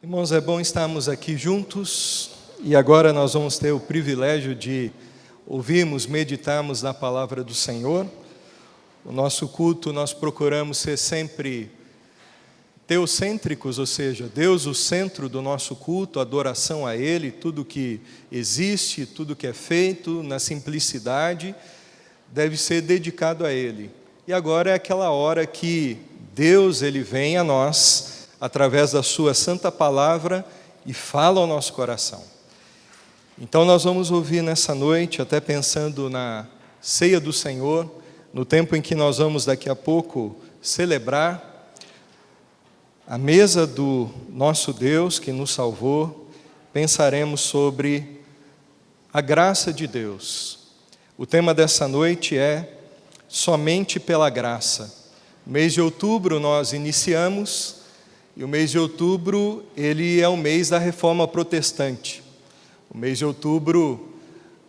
Irmãos, é bom estarmos aqui juntos e agora nós vamos ter o privilégio de ouvirmos, meditarmos na palavra do Senhor. O nosso culto nós procuramos ser sempre teocêntricos, ou seja, Deus o centro do nosso culto, adoração a Ele, tudo que existe, tudo que é feito na simplicidade deve ser dedicado a Ele. E agora é aquela hora que Deus Ele vem a nós através da sua santa palavra e fala ao nosso coração. Então nós vamos ouvir nessa noite, até pensando na ceia do Senhor, no tempo em que nós vamos daqui a pouco celebrar a mesa do nosso Deus que nos salvou, pensaremos sobre a graça de Deus. O tema dessa noite é somente pela graça. No mês de outubro nós iniciamos, e o mês de outubro, ele é o mês da Reforma Protestante. O mês de outubro,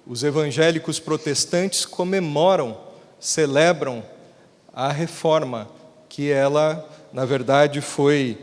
os evangélicos protestantes comemoram, celebram a Reforma, que ela, na verdade, foi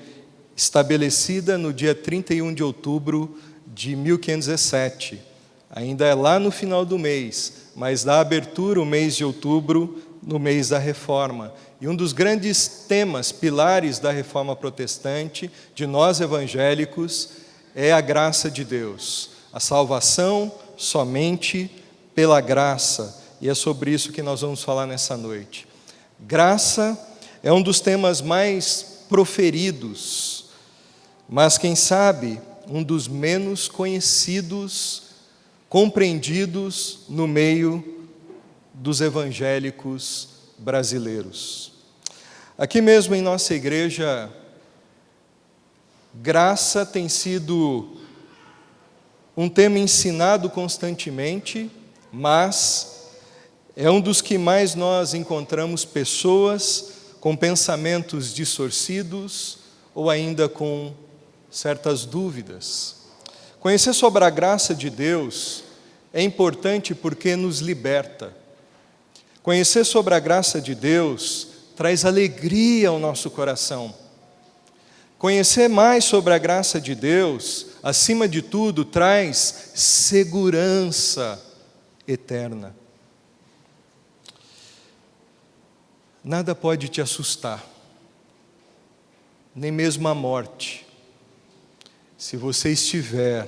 estabelecida no dia 31 de outubro de 1517. Ainda é lá no final do mês, mas dá abertura o mês de outubro, no mês da Reforma. E um dos grandes temas, pilares da Reforma Protestante, de nós evangélicos, é a graça de Deus. A salvação somente pela graça. E é sobre isso que nós vamos falar nessa noite. Graça é um dos temas mais proferidos, mas quem sabe um dos menos conhecidos, compreendidos no meio dos evangélicos brasileiros. Aqui mesmo em nossa igreja, graça tem sido um tema ensinado constantemente, mas é um dos que mais nós encontramos pessoas com pensamentos distorcidos ou ainda com certas dúvidas. Conhecer sobre a graça de Deus é importante porque nos liberta. Conhecer sobre a graça de Deus traz alegria ao nosso coração. Conhecer mais sobre a graça de Deus, acima de tudo, traz segurança eterna. Nada pode te assustar, nem mesmo a morte, se você estiver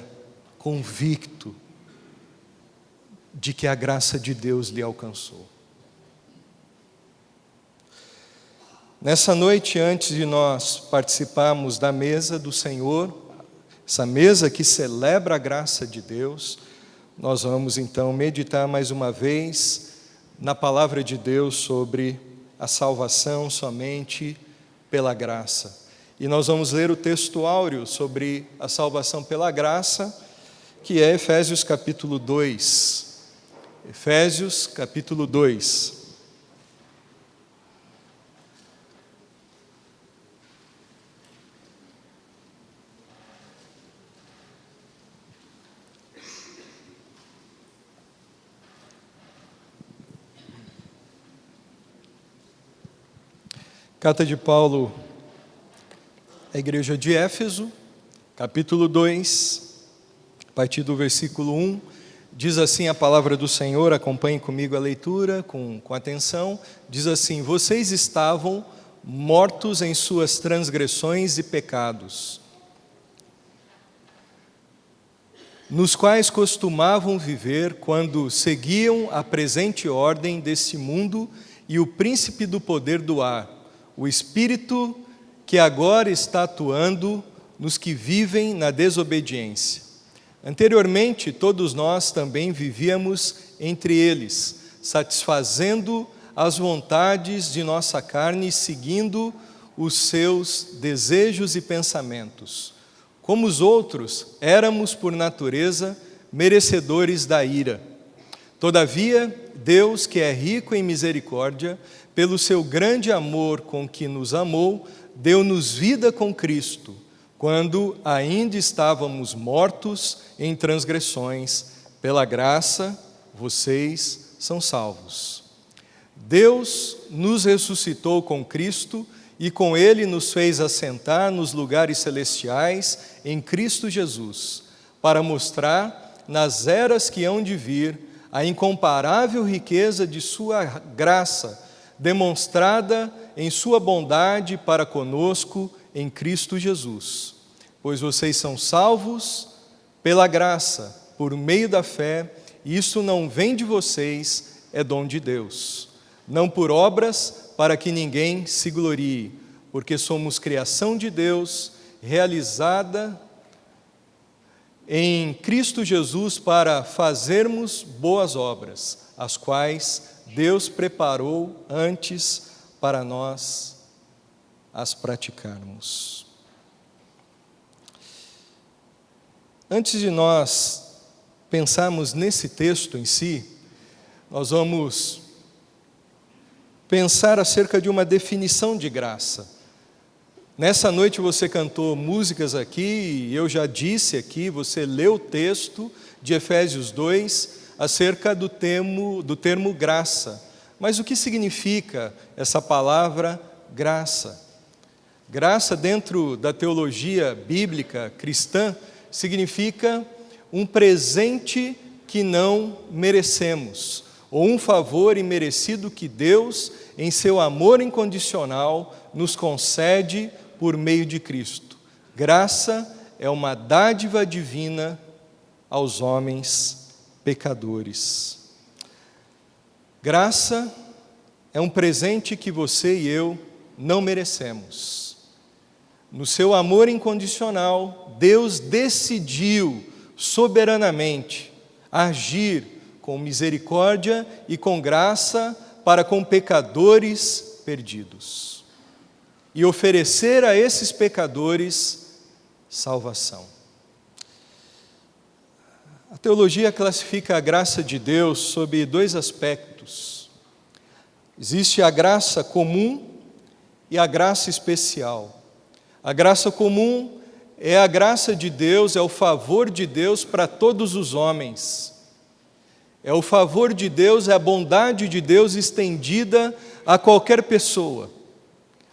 convicto de que a graça de Deus lhe alcançou. Nessa noite, antes de nós participarmos da mesa do Senhor, essa mesa que celebra a graça de Deus, nós vamos então meditar mais uma vez na palavra de Deus sobre a salvação somente pela graça. E nós vamos ler o texto áureo sobre a salvação pela graça, que é Efésios capítulo 2. Efésios capítulo 2. Carta de Paulo à igreja de Éfeso, capítulo 2, a partir do versículo 1, diz assim a palavra do Senhor, acompanhe comigo a leitura com atenção, diz assim: vocês estavam mortos em suas transgressões e pecados, nos quais costumavam viver quando seguiam a presente ordem desse mundo e o príncipe do poder do ar, o Espírito que agora está atuando nos que vivem na desobediência. Anteriormente, todos nós também vivíamos entre eles, satisfazendo as vontades de nossa carne e seguindo os seus desejos e pensamentos. Como os outros, éramos por natureza merecedores da ira. Todavia, Deus, que é rico em misericórdia, pelo seu grande amor com que nos amou, deu-nos vida com Cristo, quando ainda estávamos mortos em transgressões. Pela graça, vocês são salvos. Deus nos ressuscitou com Cristo e com ele nos fez assentar nos lugares celestiais em Cristo Jesus, para mostrar nas eras que hão de vir a incomparável riqueza de sua graça, demonstrada em sua bondade para conosco em Cristo Jesus. Pois vocês são salvos pela graça, por meio da fé, e isso não vem de vocês, é dom de Deus. Não por obras, para que ninguém se glorie, porque somos criação de Deus, realizada em Cristo Jesus para fazermos boas obras, as quais Deus preparou antes para nós as praticarmos. Antes de nós pensarmos nesse texto em si, nós vamos pensar acerca de uma definição de graça. Nessa noite você cantou músicas aqui, e eu já disse aqui, você leu o texto de Efésios 2 acerca do termo graça. Mas o que significa essa palavra graça? Graça, dentro da teologia bíblica cristã, significa um presente que não merecemos, ou um favor imerecido que Deus, em seu amor incondicional, nos concede por meio de Cristo. Graça é uma dádiva divina aos homens pecadores. Graça é um presente que você e eu não merecemos. No seu amor incondicional, Deus decidiu soberanamente agir com misericórdia e com graça para com pecadores perdidos e oferecer a esses pecadores salvação. A teologia classifica a graça de Deus sob dois aspectos. Existe a graça comum e a graça especial. A graça comum é a graça de Deus, é o favor de Deus para todos os homens. É o favor de Deus, é a bondade de Deus estendida a qualquer pessoa,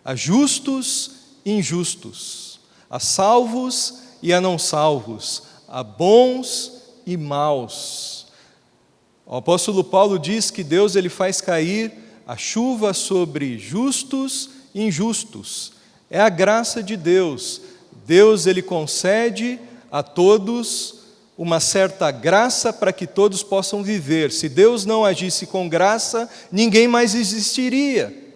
a justos e injustos, a salvos e a não salvos, a bons e maus. O apóstolo Paulo diz que Deus ele faz cair a chuva sobre justos e injustos. É a graça de Deus. Deus ele concede a todos uma certa graça para que todos possam viver. Se Deus não agisse com graça, ninguém mais existiria.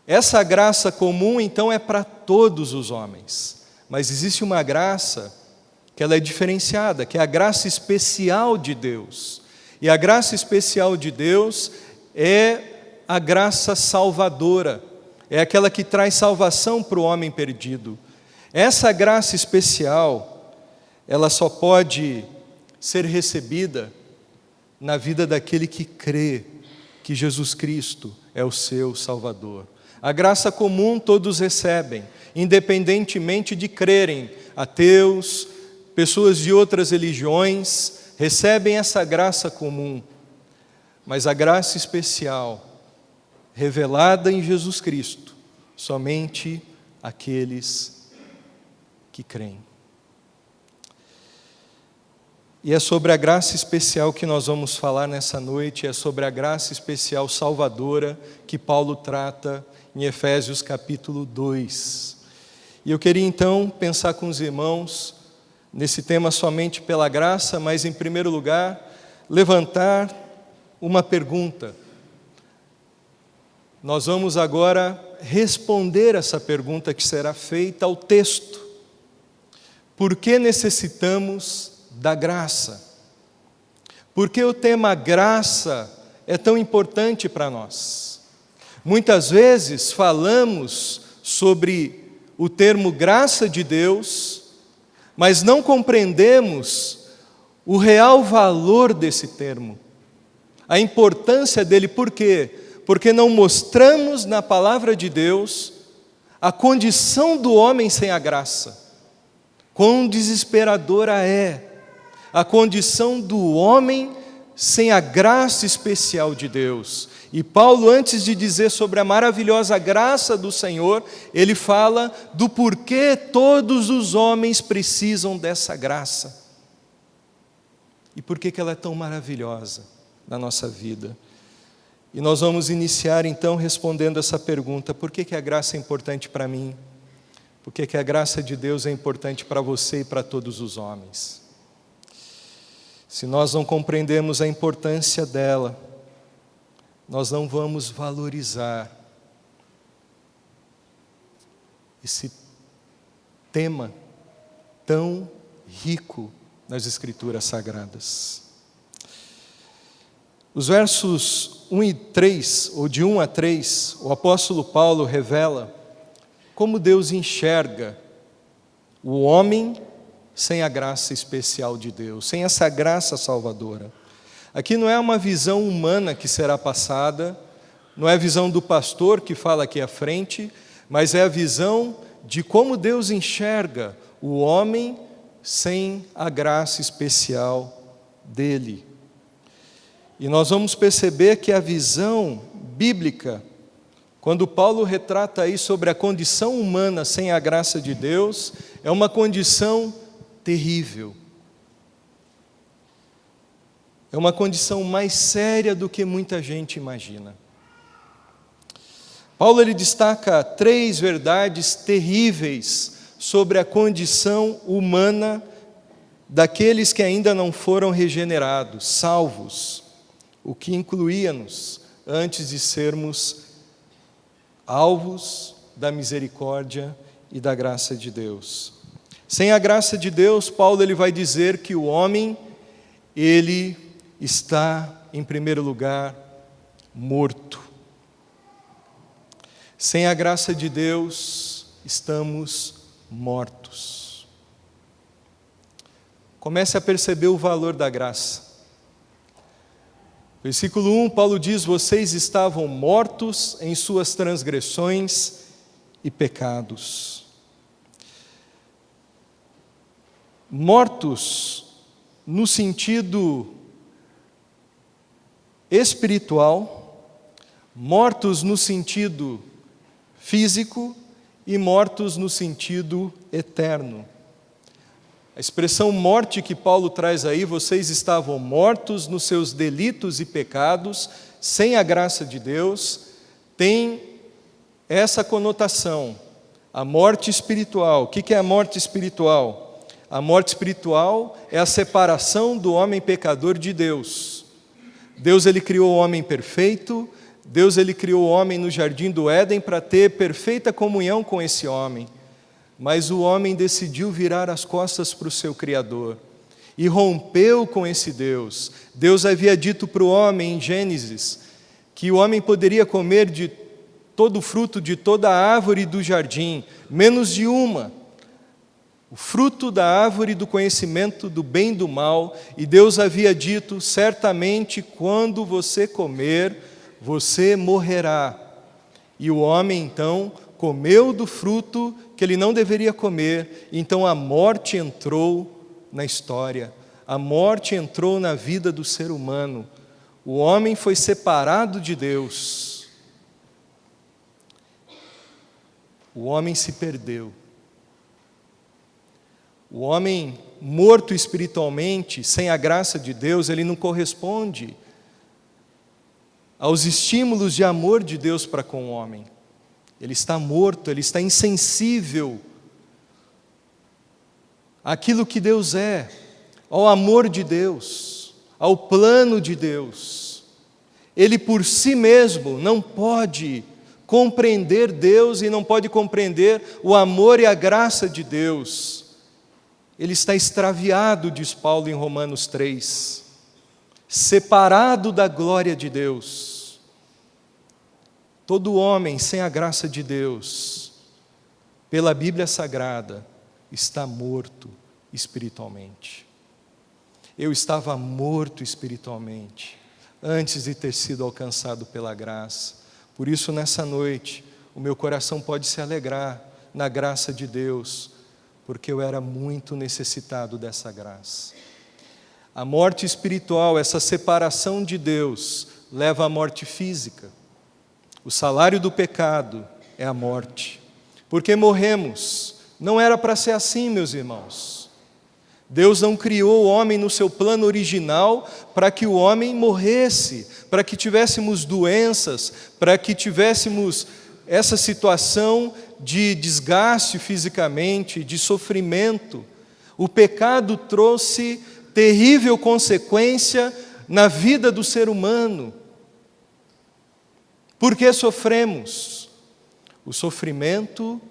Essa graça comum, então, é para todos os homens. Mas existe uma graça que ela é diferenciada, que é a graça especial de Deus. E a graça especial de Deus é a graça salvadora. É aquela que traz salvação para o homem perdido. Essa graça especial, ela só pode ser recebida na vida daquele que crê que Jesus Cristo é o seu Salvador. A graça comum todos recebem, independentemente de crerem. Ateus, pessoas de outras religiões, recebem essa graça comum. Mas a graça especial, revelada em Jesus Cristo, somente aqueles que creem. E é sobre a graça especial que nós vamos falar nessa noite, é sobre a graça especial salvadora que Paulo trata em Efésios capítulo 2. E eu queria então pensar com os irmãos nesse tema somente pela graça, mas em primeiro lugar, levantar uma pergunta. Nós vamos agora responder essa pergunta que será feita ao texto. Por que necessitamos da graça? Por que o tema graça é tão importante para nós? Muitas vezes falamos sobre o termo graça de Deus, mas não compreendemos o real valor desse termo, a importância dele. Por quê? Porque não mostramos na palavra de Deus a condição do homem sem a graça. Quão desesperadora é a condição do homem sem a graça especial de Deus. E Paulo, antes de dizer sobre a maravilhosa graça do Senhor, ele fala do porquê todos os homens precisam dessa graça. E por que ela é tão maravilhosa na nossa vida. E nós vamos iniciar então respondendo essa pergunta: por que a graça é importante para mim? Por que a graça de Deus é importante para você e para todos os homens? Se nós não compreendemos a importância dela, nós não vamos valorizar esse tema tão rico nas Escrituras Sagradas. Os versos 1 e 3, ou de 1 a 3, o apóstolo Paulo revela como Deus enxerga o homem sem a graça especial de Deus, sem essa graça salvadora. Aqui não é uma visão humana que será passada, não é a visão do pastor que fala aqui à frente, mas é a visão de como Deus enxerga o homem sem a graça especial dele. E nós vamos perceber que a visão bíblica, quando Paulo retrata aí sobre a condição humana sem a graça de Deus, é uma condição terrível. É uma condição mais séria do que muita gente imagina. Paulo ele destaca 3 verdades terríveis sobre a condição humana daqueles que ainda não foram regenerados, salvos, o que incluía-nos antes de sermos alvos da misericórdia e da graça de Deus. Sem a graça de Deus, Paulo ele vai dizer que o homem, ele está, em primeiro lugar, morto. Sem a graça de Deus, estamos mortos. Comece a perceber o valor da graça. Versículo 1, Paulo diz: vocês estavam mortos em suas transgressões e pecados. Mortos no sentido espiritual, mortos no sentido físico e mortos no sentido eterno. A expressão morte que Paulo traz aí, vocês estavam mortos nos seus delitos e pecados, sem a graça de Deus, tem essa conotação, a morte espiritual. O que é a morte espiritual? A morte espiritual é a separação do homem pecador de Deus. Deus ele criou o homem perfeito, Deus ele criou o homem no jardim do Éden para ter perfeita comunhão com esse homem. Mas o homem decidiu virar as costas para o seu Criador e rompeu com esse Deus. Deus havia dito para o homem em Gênesis que o homem poderia comer de todo o fruto de toda a árvore do jardim, menos de uma, o fruto da árvore do conhecimento do bem e do mal, e Deus havia dito: certamente quando você comer, você morrerá. E o homem então comeu do fruto que ele não deveria comer, então a morte entrou na história, a morte entrou na vida do ser humano, o homem foi separado de Deus, o homem se perdeu, o homem morto espiritualmente, sem a graça de Deus, ele não corresponde aos estímulos de amor de Deus para com o homem. Ele está morto, ele está insensível àquilo que Deus é, ao amor de Deus, ao plano de Deus. Ele por si mesmo não pode compreender Deus e não pode compreender o amor e a graça de Deus. Ele está extraviado, diz Paulo em Romanos 3, separado da glória de Deus. Todo homem sem a graça de Deus, pela Bíblia Sagrada, está morto espiritualmente. Eu estava morto espiritualmente, antes de ter sido alcançado pela graça. Por isso, nessa noite, o meu coração pode se alegrar na graça de Deus, porque eu era muito necessitado dessa graça. A morte espiritual, essa separação de Deus, leva à morte física. O salário do pecado é a morte. Porque morremos. Não era para ser assim, meus irmãos. Deus não criou o homem no seu plano original para que o homem morresse, para que tivéssemos doenças, para que tivéssemos essa situação de desgaste fisicamente, de sofrimento. O pecado trouxe terrível consequência na vida do ser humano. Por que sofremos? O sofrimento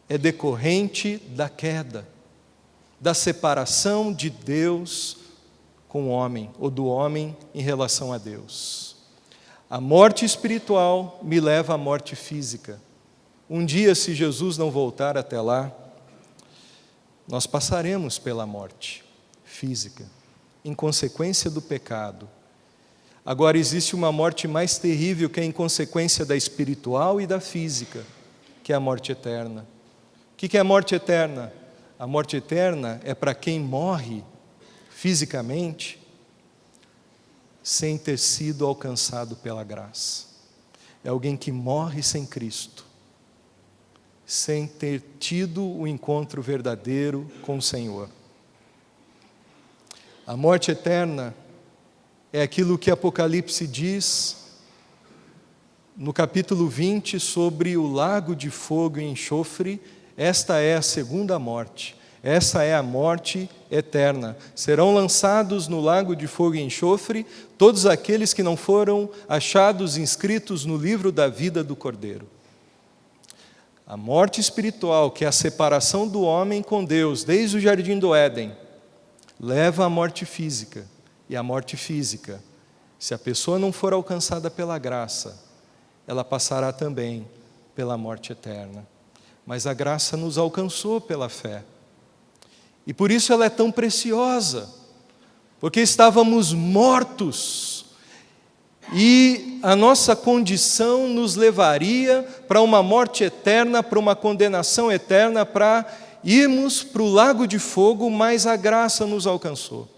é decorrente da queda, da separação de Deus com o homem, ou do homem em relação a Deus. A morte espiritual me leva à morte física. Um dia, se Jesus não voltar até lá, nós passaremos pela morte física, em consequência do pecado. Agora, existe uma morte mais terrível que é em consequência da espiritual e da física, que é a morte eterna. O que é a morte eterna? A morte eterna é para quem morre fisicamente sem ter sido alcançado pela graça. É alguém que morre sem Cristo, sem ter tido o encontro verdadeiro com o Senhor. A morte eterna é aquilo que Apocalipse diz no capítulo 20 sobre o lago de fogo e enxofre. Esta é a segunda morte, essa é a morte eterna. Serão lançados no lago de fogo e enxofre todos aqueles que não foram achados inscritos no livro da vida do Cordeiro. A morte espiritual, que é a separação do homem com Deus desde o jardim do Éden, leva à morte física. E a morte física, se a pessoa não for alcançada pela graça, ela passará também pela morte eterna. Mas a graça nos alcançou pela fé. E por isso ela é tão preciosa, porque estávamos mortos, e a nossa condição nos levaria para uma morte eterna, para uma condenação eterna, para irmos para o lago de fogo, mas a graça nos alcançou.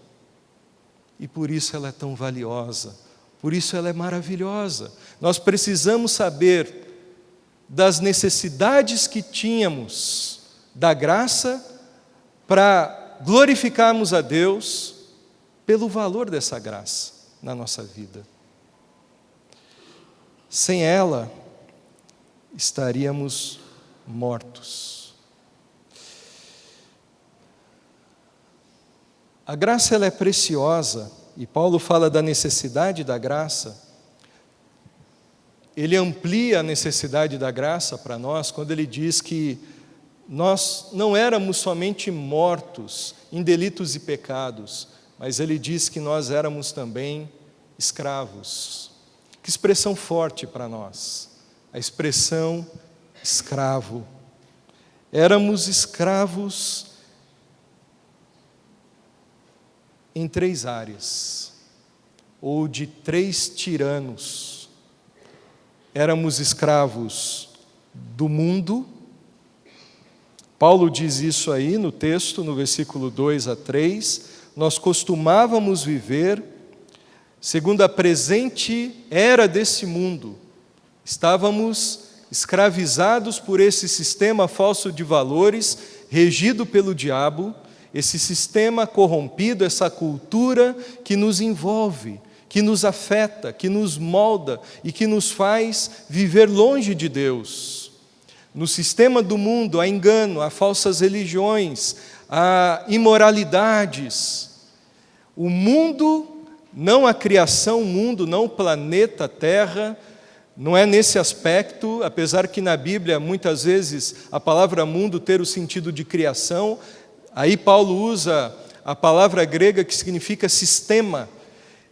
E por isso ela é tão valiosa, por isso ela é maravilhosa. Nós precisamos saber das necessidades que tínhamos da graça para glorificarmos a Deus pelo valor dessa graça na nossa vida. Sem ela, estaríamos mortos. A graça ela é preciosa, e Paulo fala da necessidade da graça. Ele amplia a necessidade da graça para nós quando ele diz que nós não éramos somente mortos em delitos e pecados, mas ele diz que nós éramos também escravos. Que expressão forte para nós, a expressão escravo. Éramos escravos em 3 áreas, ou de 3 tiranos. Éramos escravos do mundo. Paulo diz isso aí no texto, no versículo 2 a 3. Nós costumávamos viver segundo a presente era desse mundo. Estávamos escravizados por esse sistema falso de valores, regido pelo diabo, esse sistema corrompido, essa cultura que nos envolve, que nos afeta, que nos molda e que nos faz viver longe de Deus. No sistema do mundo há engano, há falsas religiões, há imoralidades. O mundo, não a criação, o mundo, não o planeta Terra, não é nesse aspecto, apesar que na Bíblia muitas vezes a palavra mundo ter o sentido de criação, aí Paulo usa a palavra grega que significa sistema.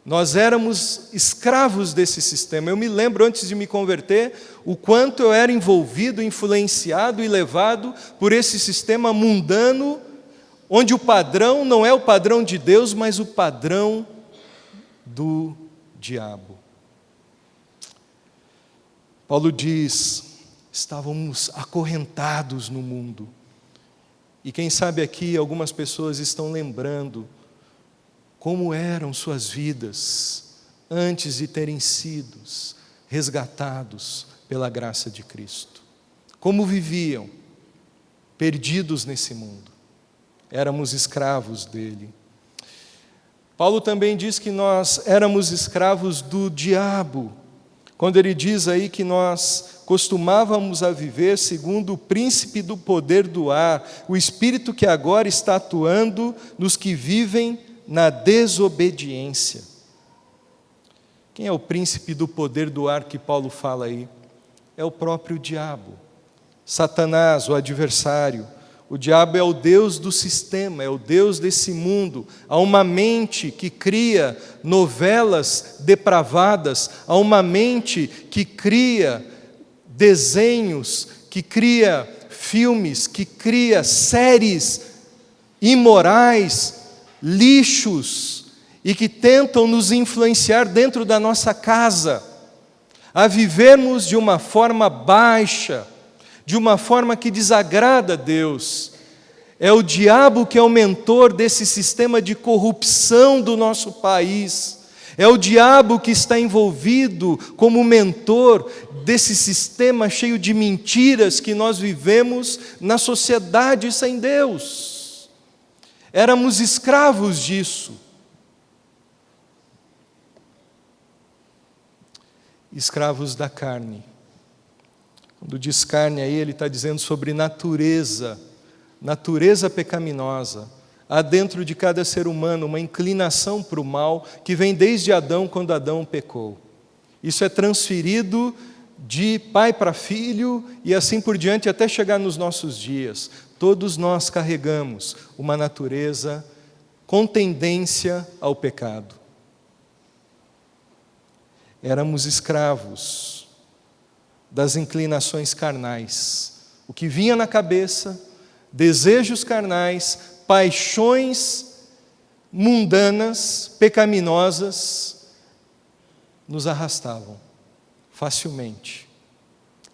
Nós éramos escravos desse sistema. Eu me lembro, antes de me converter, o quanto eu era envolvido, influenciado e levado por esse sistema mundano, onde o padrão não é o padrão de Deus, mas o padrão do diabo. Paulo diz, estávamos acorrentados no mundo. E quem sabe aqui algumas pessoas estão lembrando como eram suas vidas antes de terem sido resgatados pela graça de Cristo. Como viviam, perdidos nesse mundo. Éramos escravos dele. Paulo também diz que nós éramos escravos do diabo, quando ele diz aí que nós costumávamos a viver segundo o príncipe do poder do ar, o espírito que agora está atuando nos que vivem na desobediência. Quem é o príncipe do poder do ar que Paulo fala aí? É o próprio diabo, Satanás, o adversário. O diabo é o Deus do sistema, é o Deus desse mundo. Há uma mente que cria novelas depravadas, há uma mente que cria desenhos, que cria filmes, que cria séries imorais, lixos, e que tentam nos influenciar dentro da nossa casa, a vivermos de uma forma baixa, de uma forma que desagrada a Deus. É o diabo que é o mentor desse sistema de corrupção do nosso país. É o diabo que está envolvido como mentor desse sistema cheio de mentiras que nós vivemos na sociedade sem Deus. Éramos escravos disso. Escravos da carne. Quando diz carne aí, ele está dizendo sobre natureza pecaminosa. Há dentro de cada ser humano uma inclinação para o mal que vem desde Adão, quando Adão pecou. Isso é transferido de pai para filho e assim por diante até chegar nos nossos dias. Todos nós carregamos uma natureza com tendência ao pecado. Éramos escravos das inclinações carnais. O que vinha na cabeça, desejos carnais, paixões mundanas, pecaminosas, nos arrastavam facilmente,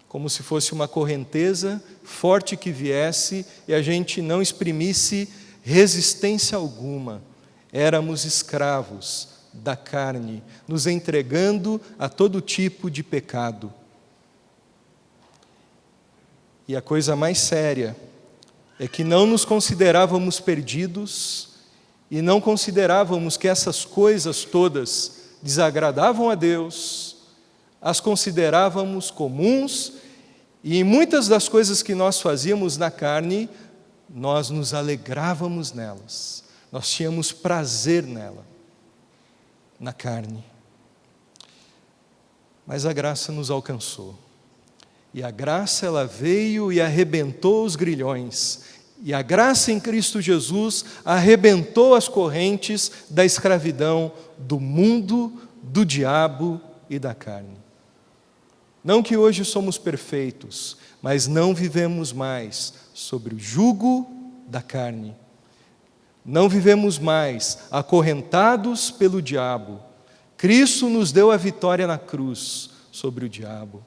como se fosse uma correnteza forte que viesse e a gente não exprimisse resistência alguma. Éramos escravos da carne, nos entregando a todo tipo de pecado. E a coisa mais séria é que não nos considerávamos perdidos e não considerávamos que essas coisas todas desagradavam a Deus, as considerávamos comuns e em muitas das coisas que nós fazíamos na carne, nós nos alegrávamos nelas, nós tínhamos prazer nela, na carne. Mas a graça nos alcançou. E a graça, ela veio e arrebentou os grilhões. E a graça em Cristo Jesus arrebentou as correntes da escravidão do mundo, do diabo e da carne. Não que hoje somos perfeitos, mas não vivemos mais sobre o jugo da carne. Não vivemos mais acorrentados pelo diabo. Cristo nos deu a vitória na cruz sobre o diabo.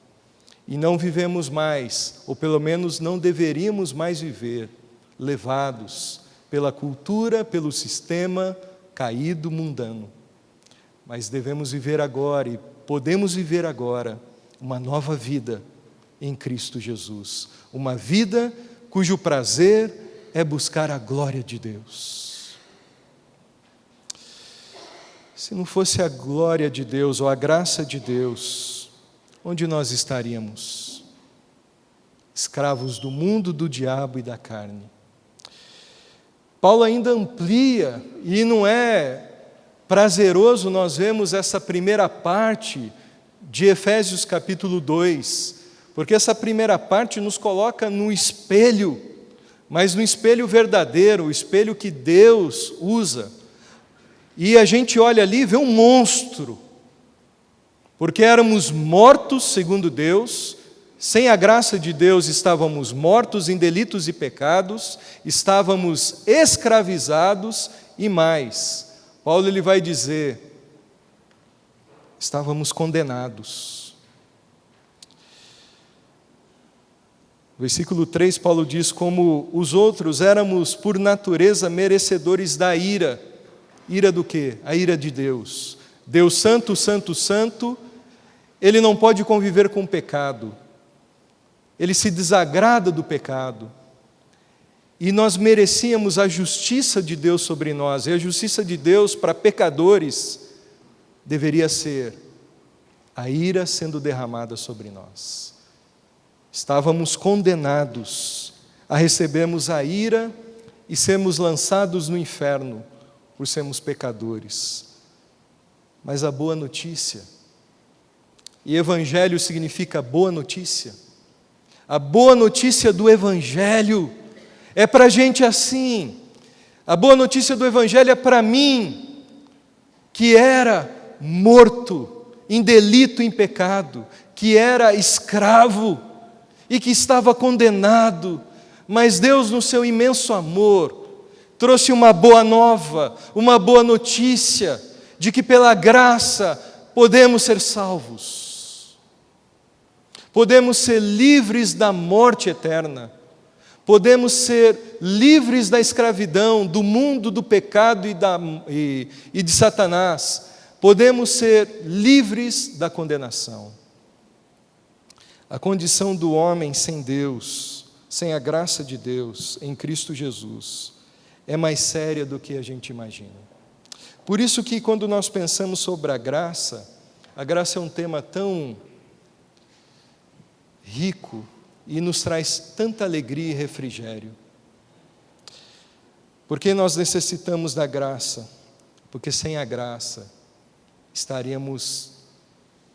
E não vivemos mais, ou pelo menos não deveríamos mais viver, levados pela cultura, pelo sistema caído mundano. Mas devemos viver agora, e podemos viver agora, uma nova vida em Cristo Jesus. Uma vida cujo prazer é buscar a glória de Deus. Se não fosse a glória de Deus, ou a graça de Deus, onde nós estaríamos? Escravos do mundo, do diabo e da carne. Paulo ainda amplia, e não é prazeroso nós vemos essa primeira parte de Efésios capítulo 2, porque essa primeira parte nos coloca no espelho, mas no espelho verdadeiro, o espelho que Deus usa. E a gente olha ali e vê um monstro, porque éramos mortos segundo Deus, sem a graça de Deus estávamos mortos em delitos e pecados, estávamos escravizados e mais. Paulo ele vai dizer, estávamos condenados. Versículo 3, Paulo diz, como os outros éramos por natureza merecedores da ira, Ira do quê? A ira de Deus. Deus santo, santo, santo, Ele não pode conviver com o pecado. Ele se desagrada do pecado. E nós merecíamos a justiça de Deus sobre nós. E a justiça de Deus para pecadores deveria ser a ira sendo derramada sobre nós. Estávamos condenados a recebermos a ira e sermos lançados no inferno por sermos pecadores. Mas a boa notícia, e Evangelho significa boa notícia, a boa notícia do Evangelho é para gente assim. A boa notícia do Evangelho é para mim, que era morto em delito, em pecado, que era escravo e que estava condenado, mas Deus, no seu imenso amor, trouxe uma boa nova, uma boa notícia, de que pela graça podemos ser salvos, podemos ser livres da morte eterna, podemos ser livres da escravidão, do mundo do pecado e de Satanás, podemos ser livres da condenação. A condição do homem sem Deus, sem a graça de Deus, em Cristo Jesus, é mais séria do que a gente imagina. Por isso que quando nós pensamos sobre a graça é um tema tão rico e nos traz tanta alegria e refrigério. Porque nós necessitamos da graça, porque sem a graça estaríamos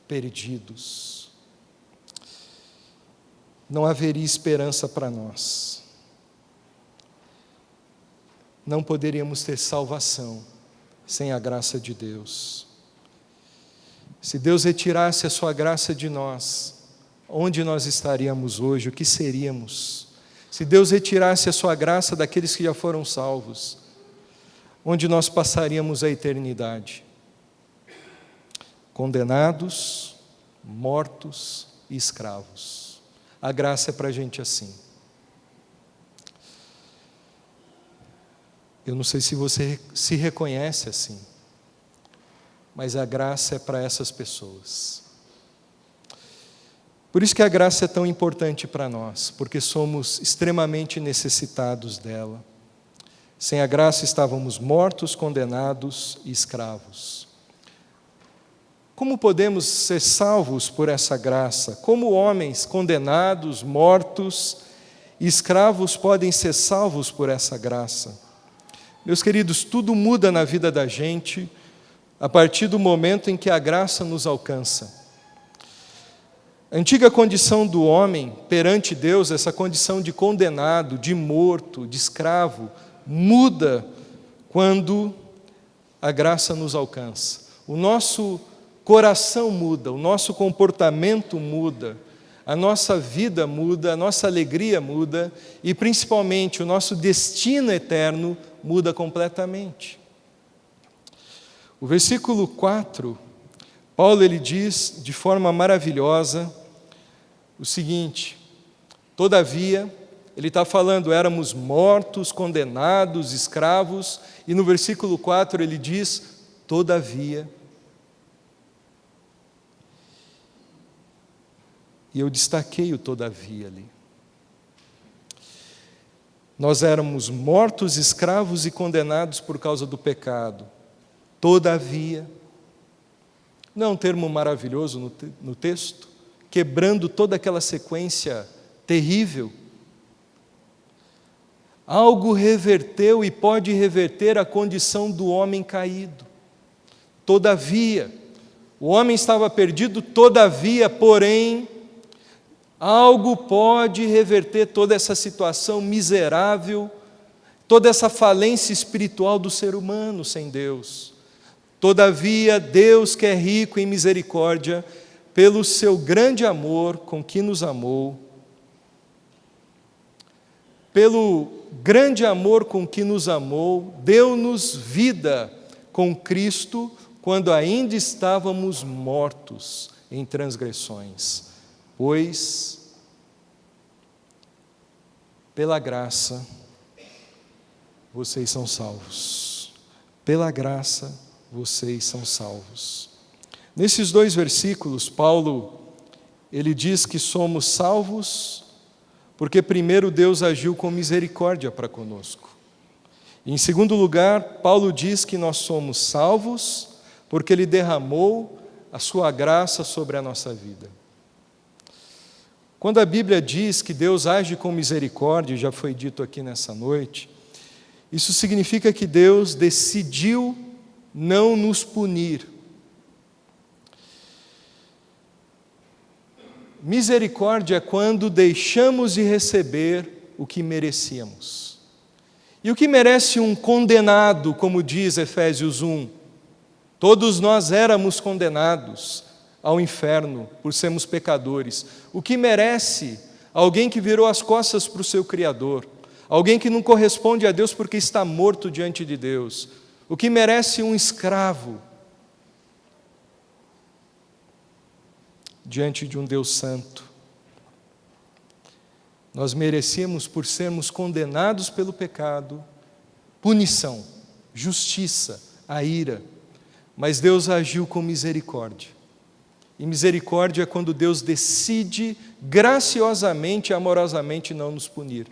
perdidos. Não haveria esperança para nós. Não poderíamos ter salvação sem a graça de Deus. Se Deus retirasse a sua graça de nós, onde nós estaríamos hoje? O que seríamos? Se Deus retirasse a sua graça daqueles que já foram salvos, onde nós passaríamos a eternidade? Condenados, mortos e escravos. A graça é para a gente assim. Eu não sei se você se reconhece assim, mas a graça é para essas pessoas. Por isso que a graça é tão importante para nós, porque somos extremamente necessitados dela. Sem a graça estávamos mortos, condenados e escravos. Como podemos ser salvos por essa graça? Como homens condenados, mortos e escravos podem ser salvos por essa graça? Meus queridos, tudo muda na vida da gente a partir do momento em que a graça nos alcança. A antiga condição do homem perante Deus, essa condição de condenado, de morto, de escravo, muda quando a graça nos alcança. O nosso coração muda, o nosso comportamento muda, a nossa vida muda, a nossa alegria muda e, principalmente, o nosso destino eterno muda completamente. O versículo 4, Paulo ele diz de forma maravilhosa o seguinte: todavia, ele está falando, éramos mortos, condenados, escravos, e no versículo 4 ele diz, todavia. E eu destaquei o todavia ali. Nós éramos mortos, escravos e condenados por causa do pecado. Todavia, não é um termo maravilhoso no texto? Quebrando toda aquela sequência terrível. Algo reverteu e pode reverter a condição do homem caído. Todavia, o homem estava perdido, todavia, porém, algo pode reverter toda essa situação miserável, toda essa falência espiritual do ser humano sem Deus. Todavia, Deus, que é rico em misericórdia, pelo seu grande amor com que nos amou, pelo grande amor com que nos amou, deu-nos vida com Cristo, quando ainda estávamos mortos em transgressões. Pois, pela graça, vocês são salvos. pela graça vocês são salvos. Nesses 2 versículos, Paulo, ele diz que somos salvos porque primeiro Deus agiu com misericórdia para conosco. E, em segundo lugar, Paulo diz que nós somos salvos porque Ele derramou a sua graça sobre a nossa vida. Quando a Bíblia diz que Deus age com misericórdia, já foi dito aqui nessa noite, isso significa que Deus decidiu não nos punir. Misericórdia é quando deixamos de receber o que merecíamos. E o que merece um condenado, como diz Efésios 1? Todos nós éramos condenados ao inferno por sermos pecadores. O que merece alguém que virou as costas para o seu Criador? Alguém que não corresponde a Deus porque está morto diante de Deus? O que merece um escravo diante de um Deus santo? Nós merecíamos, por sermos condenados pelo pecado, punição, justiça, a ira, mas Deus agiu com misericórdia. E misericórdia é quando Deus decide graciosamente e amorosamente não nos punir.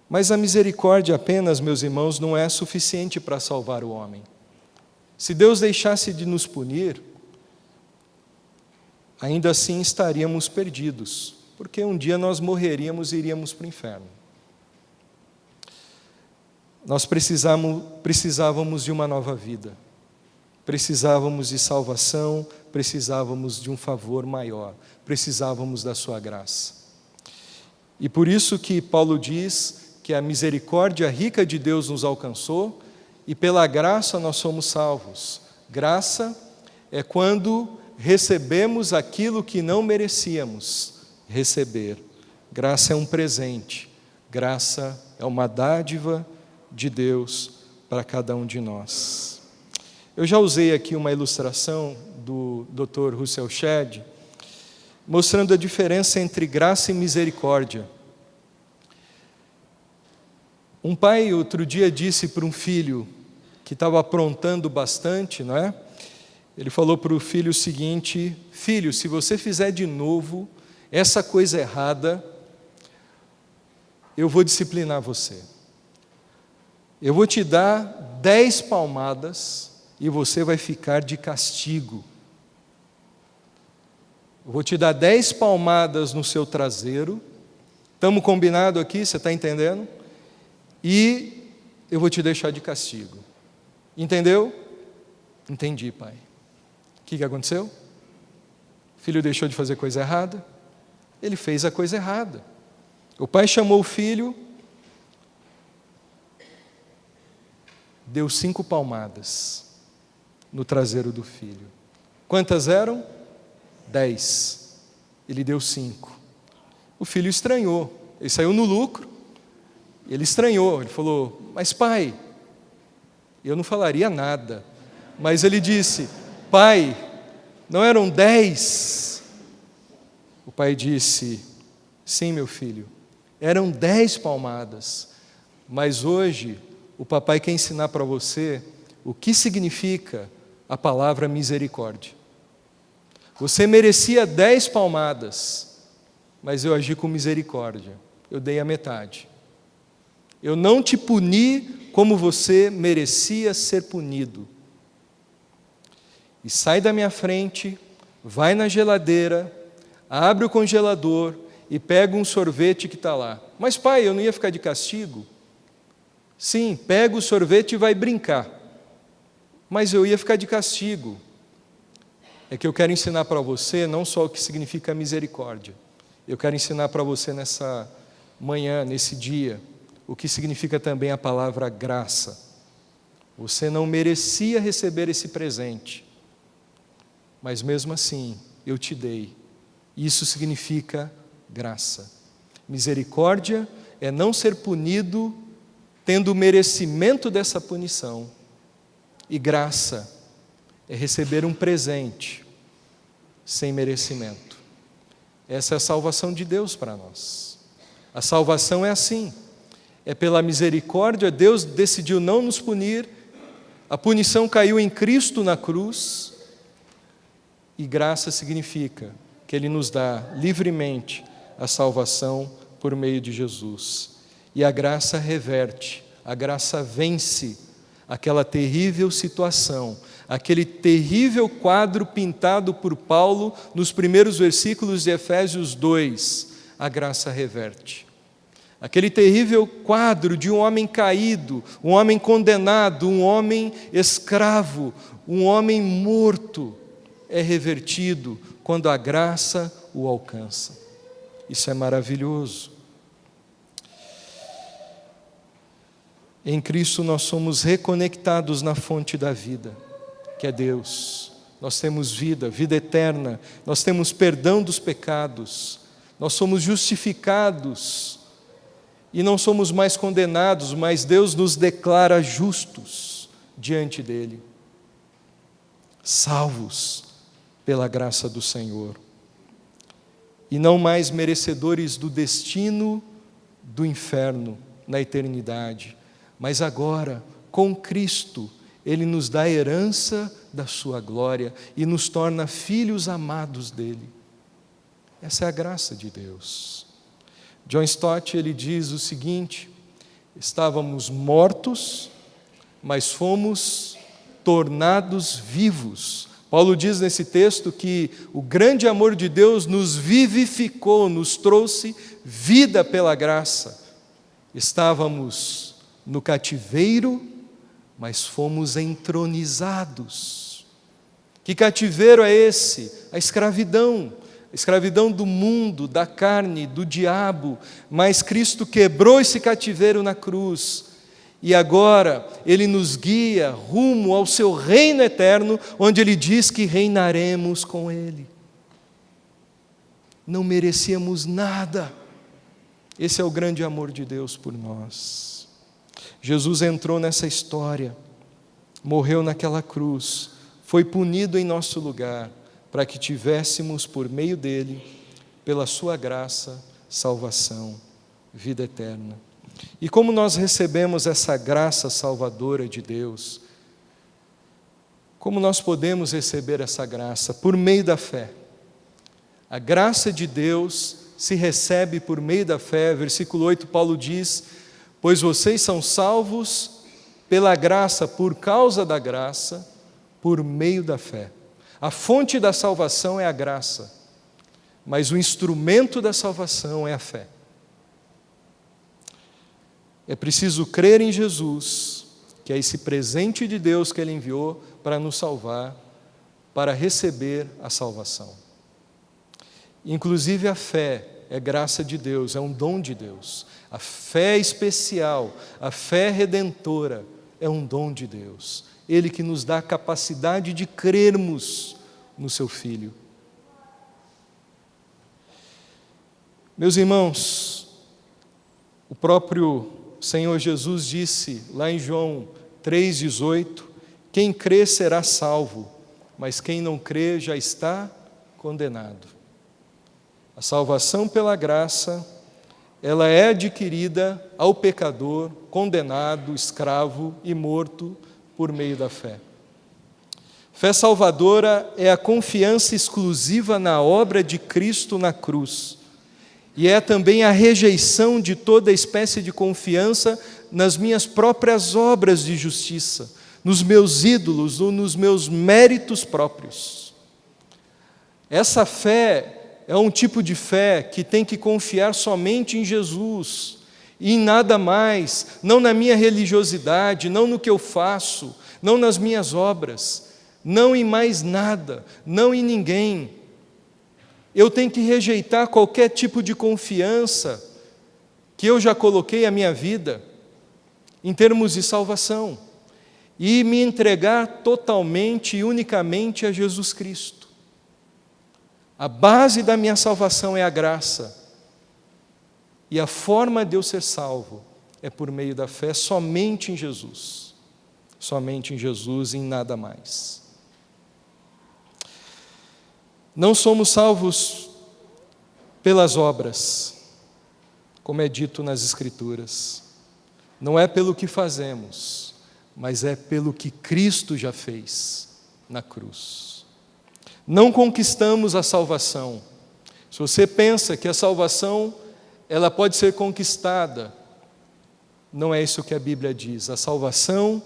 Mas a misericórdia apenas, meus irmãos, não é suficiente para salvar o homem. Se Deus deixasse de nos punir, ainda assim estaríamos perdidos, porque um dia nós morreríamos e iríamos para o inferno. Nós precisávamos de uma nova vida, precisávamos de salvação, precisávamos de um favor maior, precisávamos da sua graça. E por isso que Paulo diz que a misericórdia rica de Deus nos alcançou e pela graça nós somos salvos. Graça é quando recebemos aquilo que não merecíamos receber. Graça é um presente, graça é uma dádiva de Deus para cada um de nós. Eu já usei aqui uma ilustração do Dr. Russell Shedd, mostrando a diferença entre graça e misericórdia. Um pai outro dia disse para um filho que estava aprontando bastante, não é? Ele falou para o filho o seguinte: filho, se você fizer de novo essa coisa errada, eu vou disciplinar você. Eu vou te dar 10 palmadas e você vai ficar de castigo. Eu vou te dar 10 palmadas no seu traseiro. Estamos combinados aqui, você está entendendo? E eu vou te deixar de castigo. Entendeu? Entendi, pai. O que aconteceu? O filho deixou de fazer coisa errada? Ele fez a coisa errada. O pai chamou o filho, deu 5 palmadas no traseiro do filho. Quantas eram? 10. Ele deu 5. O filho estranhou. Ele saiu no lucro. Ele estranhou. Ele falou: mas pai, eu não falaria nada. Mas ele disse: pai, não eram 10? O pai disse: sim, meu filho, eram 10 palmadas. Mas hoje o papai quer ensinar para você o que significa a palavra misericórdia. Você merecia 10 palmadas, mas eu agi com misericórdia. Eu dei a metade. Eu não te puni como você merecia ser punido. E sai da minha frente, vai na geladeira, abre o congelador e pega um sorvete que está lá. Mas pai, eu não ia ficar de castigo? Sim, pega o sorvete e vai brincar. Mas eu ia ficar de castigo. É que eu quero ensinar para você não só o que significa misericórdia. Eu quero ensinar para você nessa manhã, nesse dia, o que significa também a palavra graça. Você não merecia receber esse presente, mas mesmo assim eu te dei. Isso significa graça. Misericórdia é não ser punido tendo o merecimento dessa punição. E graça é receber um presente sem merecimento. Essa é a salvação de Deus para nós. A salvação é assim. É pela misericórdia, Deus decidiu não nos punir, a punição caiu em Cristo na cruz, e graça significa que Ele nos dá livremente a salvação por meio de Jesus. E a graça reverte, a graça vence aquela terrível situação, aquele terrível quadro pintado por Paulo nos primeiros versículos de Efésios 2, a graça reverte. Aquele terrível quadro de um homem caído, um homem condenado, um homem escravo, um homem morto, é revertido quando a graça o alcança. Isso é maravilhoso. Em Cristo nós somos reconectados na fonte da vida, que é Deus. Nós temos vida, vida eterna, nós temos perdão dos pecados, nós somos justificados e não somos mais condenados, mas Deus nos declara justos diante dEle, salvos pela graça do Senhor, e não mais merecedores do destino do inferno na eternidade, mas agora, com Cristo, Ele nos dá a herança da sua glória e nos torna filhos amados dEle. Essa é a graça de Deus. John Stott, ele diz o seguinte: estávamos mortos, mas fomos tornados vivos. Paulo diz nesse texto que o grande amor de Deus nos vivificou, nos trouxe vida pela graça. Estávamos no cativeiro, mas fomos entronizados. Que cativeiro é esse? A escravidão do mundo, da carne, do diabo, mas Cristo quebrou esse cativeiro na cruz, e agora Ele nos guia rumo ao seu reino eterno, onde Ele diz que reinaremos com Ele. Não merecíamos nada, esse é o grande amor de Deus por nós. Jesus entrou nessa história, morreu naquela cruz, foi punido em nosso lugar, para que tivéssemos por meio dele, pela sua graça, salvação, vida eterna. E como nós recebemos essa graça salvadora de Deus? Como nós podemos receber essa graça? Por meio da fé. A graça de Deus se recebe por meio da fé. Versículo 8, Paulo diz: pois vocês são salvos pela graça, por causa da graça, por meio da fé. A fonte da salvação é a graça, mas o instrumento da salvação é a fé. É preciso crer em Jesus, que é esse presente de Deus que Ele enviou para nos salvar, para receber a salvação. Inclusive a fé é graça de Deus, é um dom de Deus. A fé especial, a fé redentora é um dom de Deus. Ele que nos dá a capacidade de crermos no seu Filho. Meus irmãos, o próprio Senhor Jesus disse lá em João 3,18, quem crê será salvo, mas quem não crê já está condenado. A salvação pela graça, ela é adquirida ao pecador, condenado, escravo e morto por meio da fé. Fé salvadora é a confiança exclusiva na obra de Cristo na cruz, e é também a rejeição de toda espécie de confiança nas minhas próprias obras de justiça, nos meus ídolos ou nos meus méritos próprios. Essa fé é um tipo de fé que tem que confiar somente em Jesus e em nada mais, não na minha religiosidade, não no que eu faço, não nas minhas obras, não em mais nada, não em ninguém. Eu tenho que rejeitar qualquer tipo de confiança que eu já coloquei à minha vida em termos de salvação e me entregar totalmente e unicamente a Jesus Cristo. A base da minha salvação é a graça, e a forma de eu ser salvo é por meio da fé somente em Jesus e em nada mais. Não somos salvos pelas obras, como é dito nas Escrituras. não é pelo que fazemos, mas é pelo que Cristo já fez na cruz. Não conquistamos a salvação. Se você pensa que a salvação ela pode ser conquistada, não é isso que a Bíblia diz. A salvação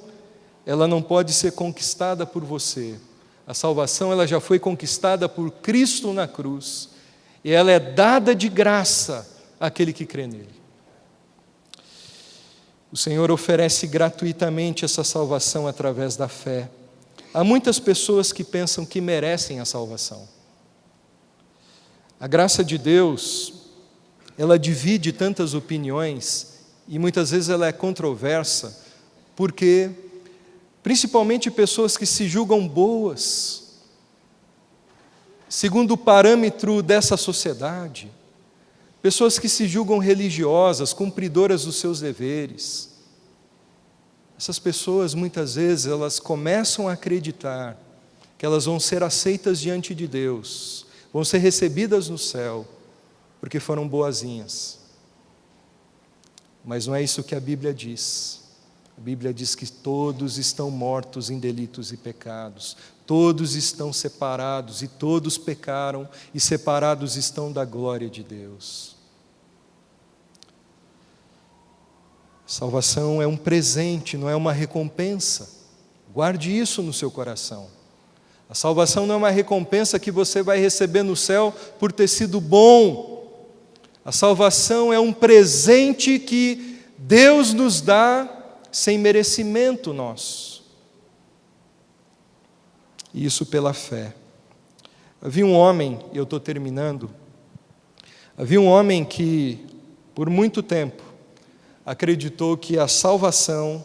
ela não pode ser conquistada por você. A salvação ela já foi conquistada por Cristo na cruz, e ela é dada de graça àquele que crê nele. O Senhor oferece gratuitamente essa salvação através da fé. Há muitas pessoas que pensam que merecem a salvação. A graça de Deus, ela divide tantas opiniões e muitas vezes ela é controversa, porque principalmente pessoas que se julgam boas, segundo o parâmetro dessa sociedade, pessoas que se julgam religiosas, cumpridoras dos seus deveres. Essas pessoas, muitas vezes, elas começam a acreditar que elas vão ser aceitas diante de Deus, vão ser recebidas no céu, porque foram boazinhas. Mas não é isso que a Bíblia diz. A Bíblia diz que todos estão mortos em delitos e pecados, todos estão separados e todos pecaram e separados estão da glória de Deus. Salvação é um presente, não é uma recompensa. Guarde isso no seu coração. A salvação não é uma recompensa que você vai receber no céu por ter sido bom. A salvação é um presente que Deus nos dá sem merecimento nosso. E isso pela fé. Havia um homem, e eu estou terminando, havia um homem que, por muito tempo, acreditou que a salvação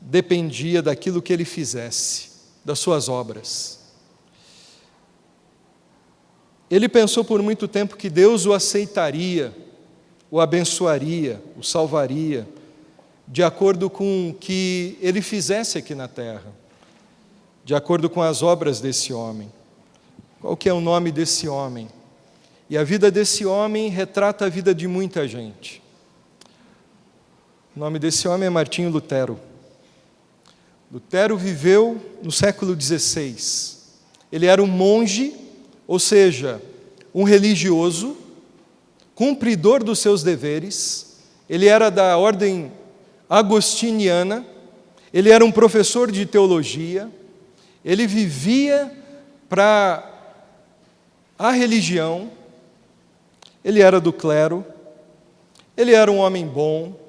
dependia daquilo que ele fizesse, das suas obras. Ele pensou por muito tempo que Deus o aceitaria, o abençoaria, o salvaria, de acordo com o que ele fizesse aqui na terra, de acordo com as obras desse homem. Qual que é o nome desse homem? E a vida desse homem retrata a vida de muita gente. O nome desse homem é Martinho Lutero. Lutero viveu no século XVI. Ele era um monge, ou seja, um religioso, cumpridor dos seus deveres. Ele era da ordem agostiniana, ele era um professor de teologia, ele vivia para a religião, ele era do clero, ele era um homem bom,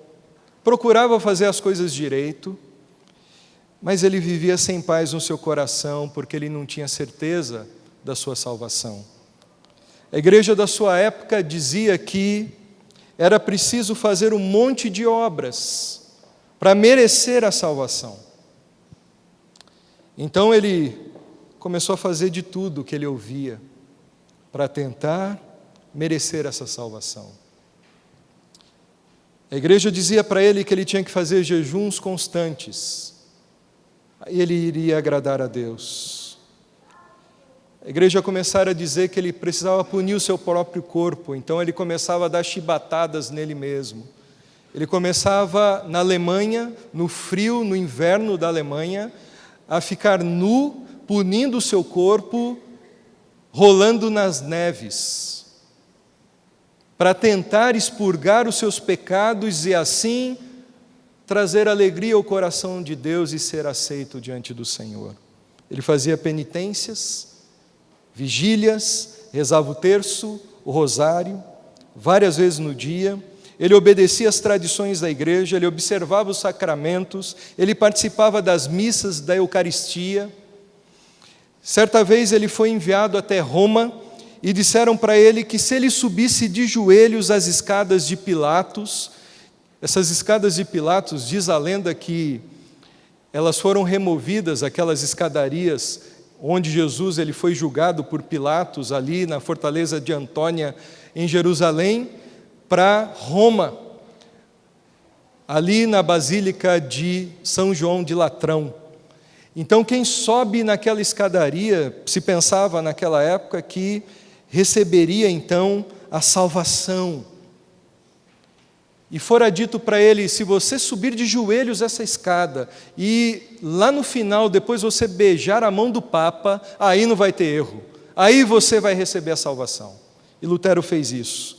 procurava fazer as coisas direito, mas ele vivia sem paz no seu coração, porque ele não tinha certeza da sua salvação. A igreja da sua época dizia que era preciso fazer um monte de obras para merecer a salvação. Então ele começou a fazer de tudo que ele ouvia para tentar merecer essa salvação. A igreja dizia para ele que ele tinha que fazer jejuns constantes, aí ele iria agradar a Deus. A igreja começara a dizer que ele precisava punir o seu próprio corpo, então ele começava a dar chibatadas nele mesmo. Ele começava na Alemanha, no frio, no inverno da Alemanha, a ficar nu, punindo o seu corpo, rolando nas neves, para tentar expurgar os seus pecados e assim trazer alegria ao coração de Deus e ser aceito diante do Senhor. Ele fazia penitências, vigílias, rezava o terço, o rosário, várias vezes no dia. Ele obedecia às tradições da igreja, ele observava os sacramentos, ele participava das missas da Eucaristia. Certa vez ele foi enviado até Roma e disseram para ele que se ele subisse de joelhos as escadas de Pilatos, essas escadas de Pilatos, diz a lenda que elas foram removidas, aquelas escadarias onde Jesus ele foi julgado por Pilatos, ali na fortaleza de Antônia, em Jerusalém, para Roma, ali na Basílica de São João de Latrão. Então, quem sobe naquela escadaria, se pensava naquela época que receberia então a salvação. e fora dito para ele: se você subir de joelhos essa escada e lá no final depois você beijar a mão do Papa, aí não vai ter erro, aí você vai receber a salvação. E Lutero fez isso.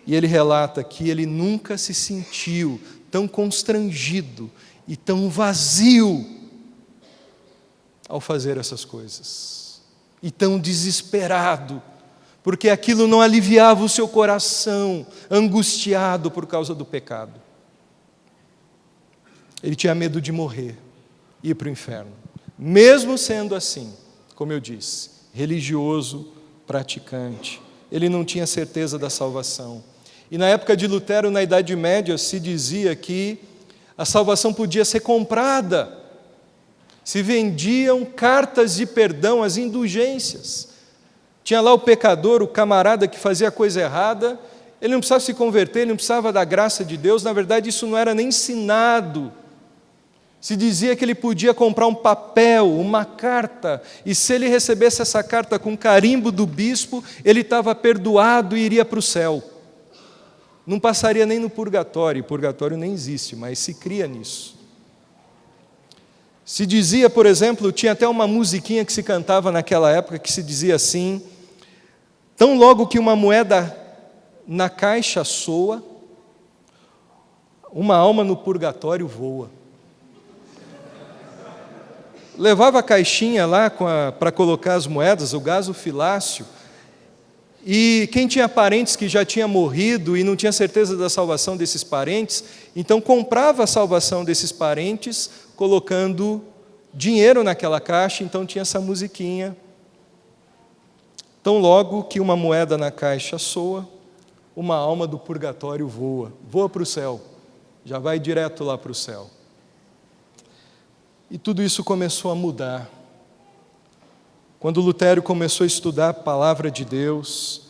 E ele relata que ele nunca se sentiu tão constrangido e tão vazio ao fazer essas coisas, e tão desesperado, porque aquilo não aliviava o seu coração, angustiado por causa do pecado. Ele tinha medo de morrer, ir para o inferno, mesmo sendo assim, como eu disse, religioso, praticante. Ele não tinha certeza da salvação. E na época de Lutero, na Idade Média, se dizia que a salvação podia ser comprada. Se vendiam cartas de perdão, as indulgências. Tinha lá o pecador, o camarada que fazia a coisa errada, ele não precisava se converter, ele não precisava da graça de Deus. Na verdade, isso não era nem ensinado. Se dizia que ele podia comprar um papel, uma carta, e se ele recebesse essa carta com carimbo do bispo, ele estava perdoado e iria para o céu. Não passaria nem no purgatório. Purgatório nem existe, mas se cria nisso. Se dizia, por exemplo, tinha até uma musiquinha que se cantava naquela época, que se dizia assim: tão logo que uma moeda na caixa soa, uma alma no purgatório voa. Levava a caixinha lá para colocar as moedas, o gasofilácio, e quem tinha parentes que já tinha morrido e não tinha certeza da salvação desses parentes, então comprava a salvação desses parentes, colocando dinheiro naquela caixa. Então tinha essa musiquinha: tão logo que uma moeda na caixa soa, uma alma do purgatório voa. Voa para o céu, já vai direto lá para o céu. E tudo isso começou a mudar quando Lutero começou a estudar a palavra de Deus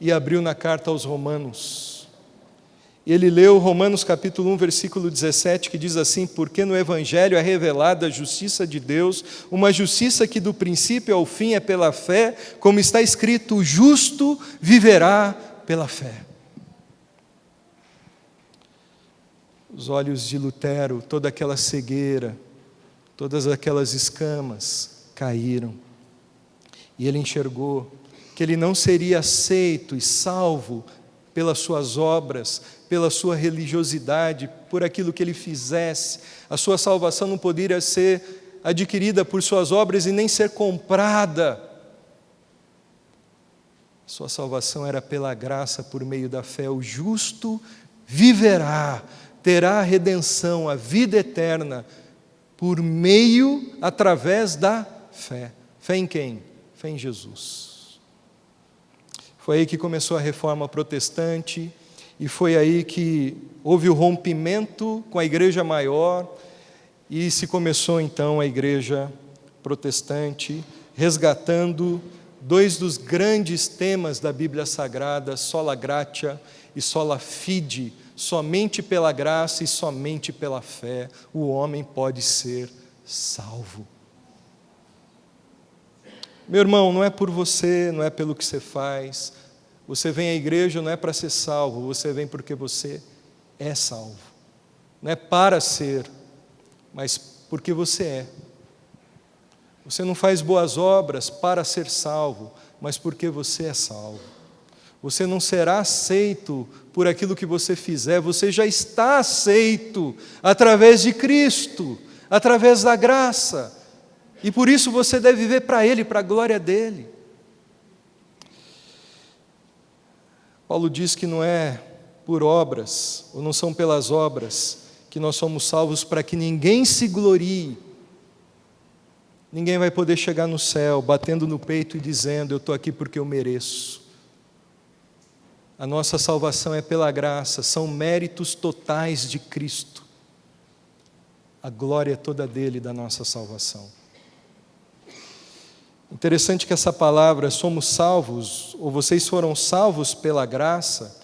e abriu na carta aos Romanos. Ele leu Romanos capítulo 1, versículo 17, que diz assim: porque no Evangelho é revelada a justiça de Deus, uma justiça que do princípio ao fim é pela fé, como está escrito: o justo viverá pela fé. Os olhos de Lutero, toda aquela cegueira, todas aquelas escamas caíram. E ele enxergou que ele não seria aceito e salvo pelas suas obras, pela sua religiosidade, por aquilo que ele fizesse. A sua salvação não poderia ser adquirida por suas obras e nem ser comprada. Sua salvação era pela graça, por meio da fé. O justo viverá, terá a redenção, a vida eterna, por meio, através da fé. Fé em quem? Fé em Jesus. Foi aí que começou a reforma protestante, e foi aí que houve o rompimento com a igreja maior, e se começou então a igreja protestante, resgatando dois dos grandes temas da Bíblia Sagrada, sola gratia e sola fide. Somente pela graça e somente pela fé o homem pode ser salvo. Meu irmão, não é por você, não é pelo que você faz. Você vem à igreja não é para ser salvo, você vem porque você é salvo. Não é para ser, mas porque você é. Você não faz boas obras para ser salvo, mas porque você é salvo. Você não será aceito por aquilo que você fizer, você já está aceito através de Cristo, através da graça. E por isso você deve viver para Ele, para a glória dEle. Paulo diz que não é por obras, ou não são pelas obras, que nós somos salvos, para que ninguém se glorie. Ninguém vai poder chegar no céu batendo no peito e dizendo: eu estou aqui porque eu mereço. A nossa salvação é pela graça, são méritos totais de Cristo. A glória é toda dele, da nossa salvação. Interessante que essa palavra, somos salvos, ou vocês foram salvos pela graça,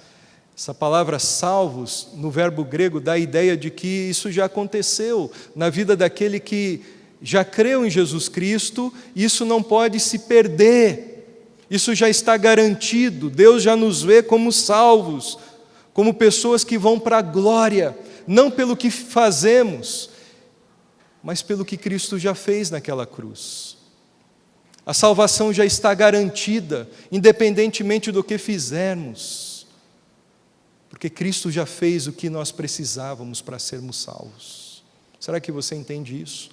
essa palavra salvos, no verbo grego, dá a ideia de que isso já aconteceu na vida daquele que já creu em Jesus Cristo, e isso não pode se perder. Isso já está garantido. Deus já nos vê como salvos, como pessoas que vão para a glória, não pelo que fazemos, mas pelo que Cristo já fez naquela cruz. A salvação já está garantida, independentemente do que fizermos, porque Cristo já fez o que nós precisávamos para sermos salvos. Será que você entende isso?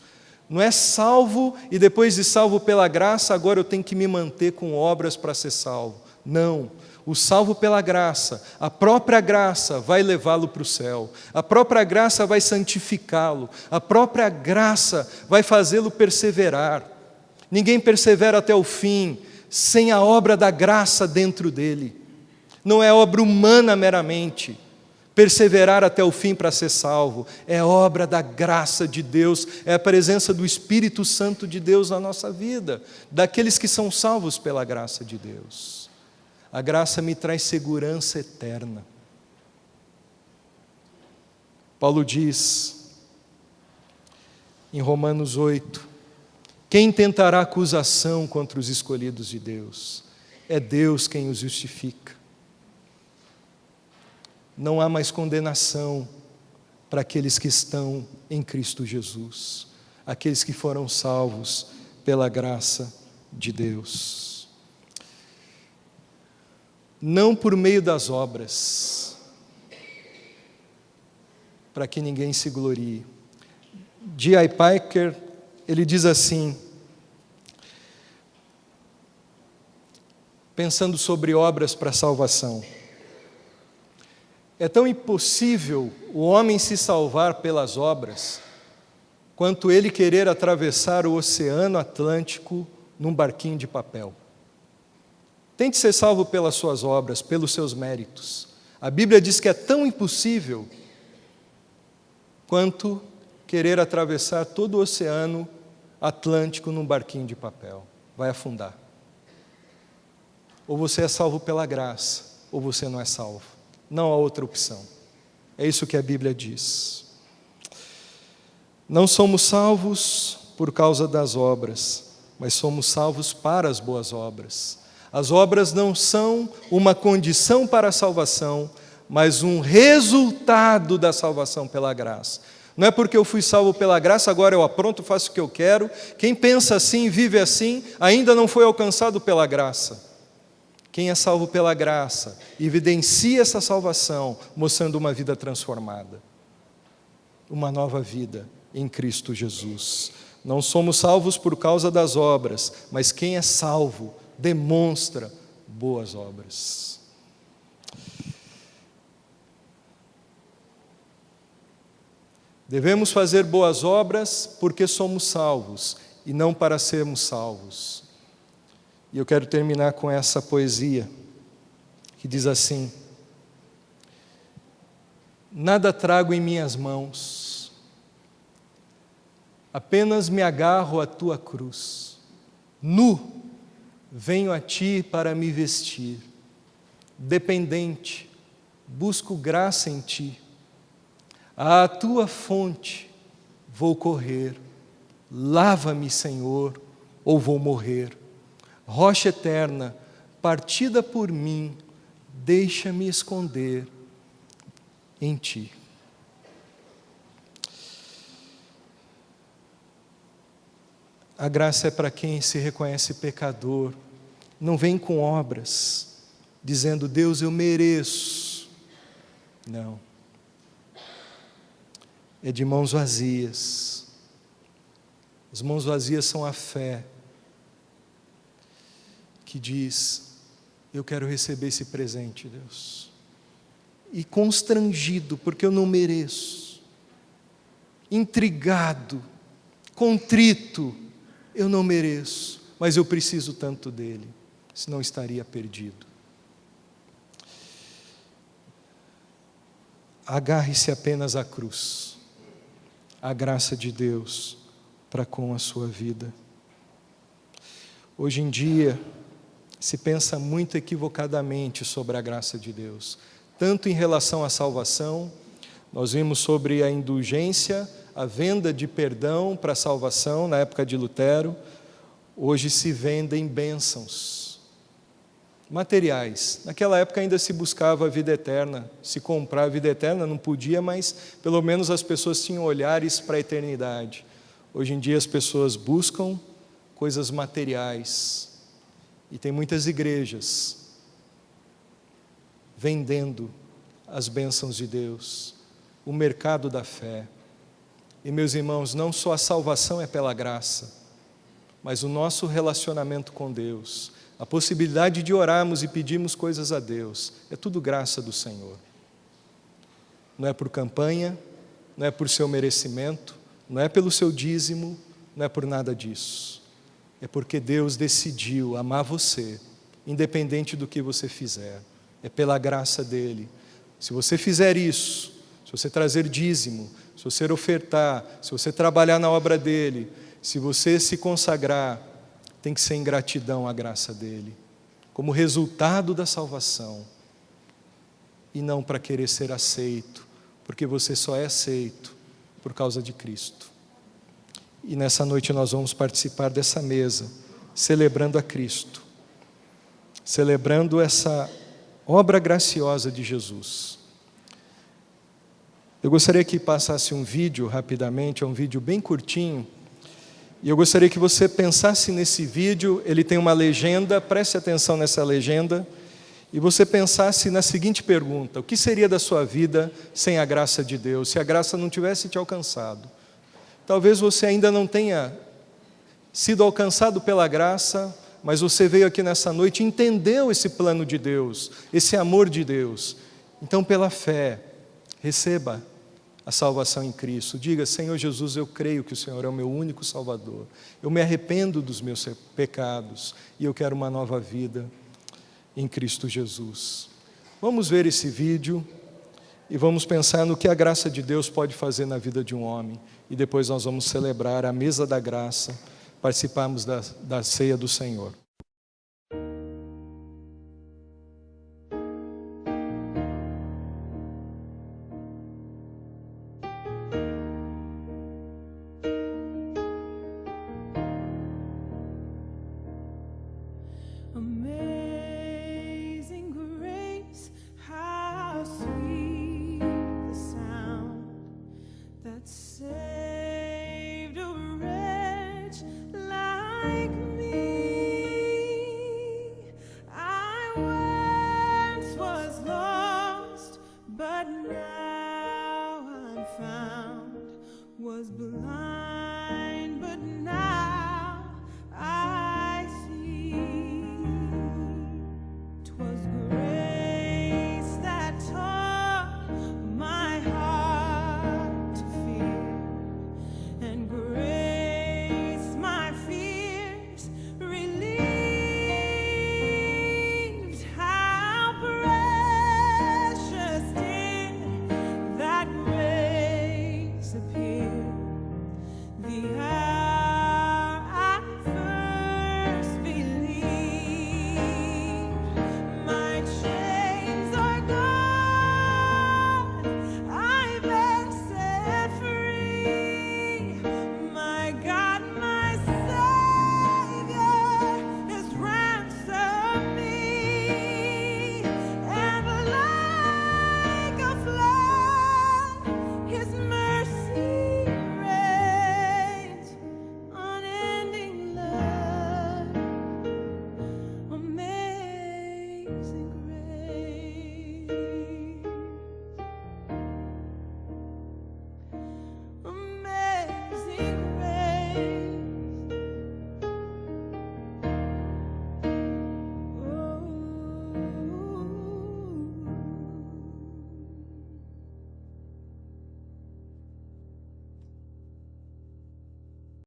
Não é salvo e depois de salvo pela graça, agora eu tenho que me manter com obras para ser salvo. Não. O salvo pela graça, a própria graça vai levá-lo para o céu, a própria graça vai santificá-lo, a própria graça vai fazê-lo perseverar. Ninguém persevera até o fim sem a obra da graça dentro dele. Não é obra humana meramente perseverar até o fim para ser salvo, é obra da graça de Deus, é a presença do Espírito Santo de Deus na nossa vida, daqueles que são salvos pela graça de Deus. A graça me traz segurança eterna. Paulo diz em Romanos 8, quem tentará acusação contra os escolhidos de Deus? É Deus quem os justifica. Não há mais condenação para aqueles que estão em Cristo Jesus, aqueles que foram salvos pela graça de Deus. Não por meio das obras, para que ninguém se glorie. D.I. Packer, ele diz assim, pensando sobre obras para salvação: é tão impossível o homem se salvar pelas obras, quanto ele querer atravessar o Oceano Atlântico num barquinho de papel. Tente ser salvo pelas suas obras, pelos seus méritos. A Bíblia diz que é tão impossível quanto querer atravessar todo o Oceano Atlântico num barquinho de papel. Vai afundar. Ou você é salvo pela graça, ou você não é salvo. Não há outra opção. É isso que a Bíblia diz. Não somos salvos por causa das obras, mas somos salvos para as boas obras. As obras não são uma condição para a salvação, mas um resultado da salvação pela graça. Não é porque eu fui salvo pela graça, agora eu apronto, faço o que eu quero. Quem pensa assim, vive assim, ainda não foi alcançado pela graça. Quem é salvo pela graça, evidencia essa salvação, mostrando uma vida transformada. Uma nova vida em Cristo Jesus. Não somos salvos por causa das obras, mas quem é salvo demonstra boas obras. Devemos fazer boas obras porque somos salvos e não para sermos salvos. E eu quero terminar com essa poesia que diz assim: nada trago em minhas mãos, apenas me agarro à tua cruz. Nu venho a ti para me vestir, dependente, busco graça em ti. À tua fonte vou correr, lava-me, Senhor, ou vou morrer. Rocha eterna, partida por mim, deixa-me esconder em ti. A graça é para quem se reconhece pecador, não vem com obras, dizendo, Deus, eu mereço. Não. É de mãos vazias. As mãos vazias são a fé, que diz, eu quero receber esse presente, Deus. E constrangido, porque eu não mereço. Intrigado, contrito, eu não mereço, mas eu preciso tanto dele, senão estaria perdido. Agarre-se apenas à cruz, à graça de Deus para com a sua vida. Hoje em dia, se pensa muito equivocadamente sobre a graça de Deus, tanto em relação à salvação, nós vimos sobre a indulgência, a venda de perdão para a salvação na época de Lutero. Hoje se vendem bênçãos. materiais. Naquela época ainda se buscava a vida eterna, se comprar a vida eterna não podia, mas pelo menos as pessoas tinham olhares para a eternidade. Hoje em dia as pessoas buscam coisas materiais e tem muitas igrejas vendendo as bênçãos de Deus, o mercado da fé. E meus irmãos, não só a salvação é pela graça, mas o nosso relacionamento com Deus, a possibilidade de orarmos e pedirmos coisas a Deus, é tudo graça do Senhor. Não é por campanha, não é por seu merecimento, não é pelo seu dízimo, não é por nada disso. É porque Deus decidiu amar você, independente do que você fizer. É pela graça dEle. Se você fizer isso, se você trazer dízimo, se você ofertar, se você trabalhar na obra dEle, se você se consagrar, tem que ser em gratidão à graça dEle, como resultado da salvação, e não para querer ser aceito, porque você só é aceito por causa de Cristo. E nessa noite nós vamos participar dessa mesa, celebrando a Cristo, celebrando essa obra graciosa de Jesus. Eu gostaria que passasse um vídeo rapidamente, é um vídeo bem curtinho, e eu gostaria que você pensasse nesse vídeo. Ele tem uma legenda, preste atenção nessa legenda, e você pensasse na seguinte pergunta: o que seria da sua vida sem a graça de Deus, se a graça não tivesse te alcançado? Talvez você ainda não tenha sido alcançado pela graça, mas você veio aqui nessa noite e entendeu esse plano de Deus, esse amor de Deus. Então, pela fé, receba a salvação em Cristo. Diga: Senhor Jesus, eu creio que o Senhor é o meu único Salvador. Eu me arrependo dos meus pecados e eu quero uma nova vida em Cristo Jesus. Vamos ver esse vídeo e vamos pensar no que a graça de Deus pode fazer na vida de um homem. E depois nós vamos celebrar a mesa da graça, participarmos da ceia do Senhor. Amazing grace, how sweet the sound that saved a wretch like me. I once was lost, but now I'm found, was blind